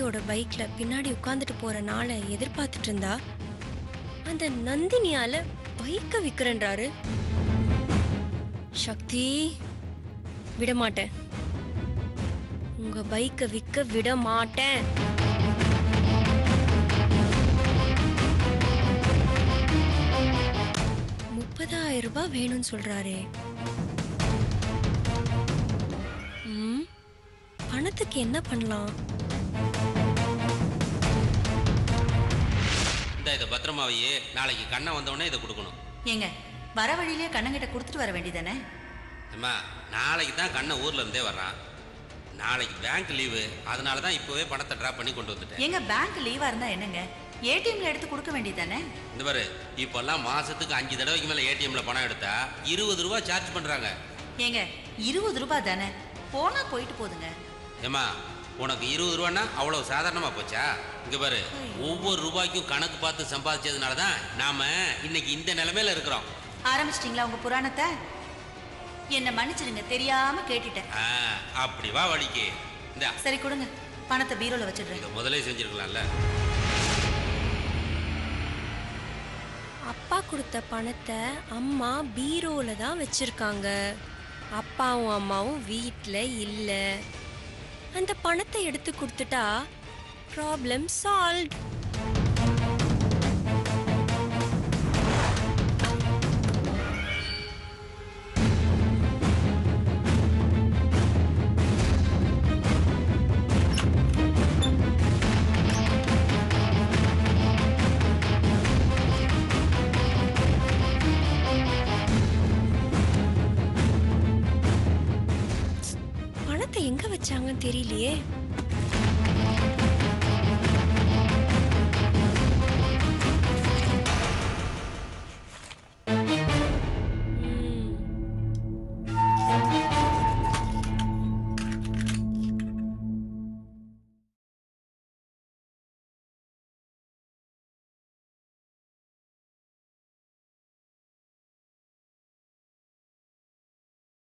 சக்தியோட பைக்ல பின்னாடி உட்கார்ந்துட்டு போற நாளை எதிர்பார்த்துட்டு இருந்தா அந்த நந்தினியால பைக்க விக்கிறன்றாரு. சக்தி, விட மாட்டேன். உங்க பைக்க விக்க விட மாட்டேன். ரூபாய் வேணும்னு சொல்றாரே. பணத்துக்கு என்ன பண்ணலாம்? இதை பத்திரமாவையே நாளைக்கு கண்ணை வந்தவொடனே இதை கொடுக்கணும். ஏங்க வர வழியிலேயே கண்ணங்கிட்ட கொடுத்துட்டு வர வேண்டியதானே? அம்மா நாளைக்கு தான் கண்ணை ஊர்ல இருந்தே வர்றான். நாளைக்கு பேங்க் லீவு, அதனால தான் இப்போவே பணத்தை ட்ராப் பண்ணி கொண்டு வந்துட்டேன். எங்க பேங்க் லீவா இருந்தா என்னங்க, ஏடிஎம்ல எடுத்து கொடுக்க வேண்டியதானே? இந்த பாரு, இப்பெல்லாம் மாசத்துக்கு 5 தடவைக்கு மேல ஏடிஎம்ல பணம் எடுத்தா 20 ரூபாய் சார்ஜ் பண்றாங்க. ஏங்க 20 ரூபாய் தானே, போனா போயிட்டு போதுங்க. ஏமா உனக்கு 20 ரூபான்னா அவ்வளவு சாதாரணமா போச்சா? இங்க பாரு, ஒவ்வொரு ரூபாய்க்கும் கணக்கு பார்த்து சம்பாதிச்சதுனால தான் நாம இன்னைக்கு இந்த நிலைமையில இருக்கிறோம். ஆரம்பிச்சிட்டீங்களா உங்க புராணத்தை? என்ன மன்னிச்சிடுங்க, தெரியாம கேட்டுட்டேன். அப்படி வா வழிக்கு. சரி கொடுங்க, பணத்தை பீரோல வச்சிடுறேன். இதை முதலே செஞ்சிருக்கலாம்ல. அப்பா கொடுத்த பணத்தை அம்மா பீரோல தான் வச்சிருக்காங்க. அப்பாவும் அம்மாவும் வீட்ல இல்ல. அந்த பணத்தை எடுத்து கொடுத்துட்டா ப்ராப்ளம் சால்வ். எங்க வச்சாங்கன்னு தெரியலையே.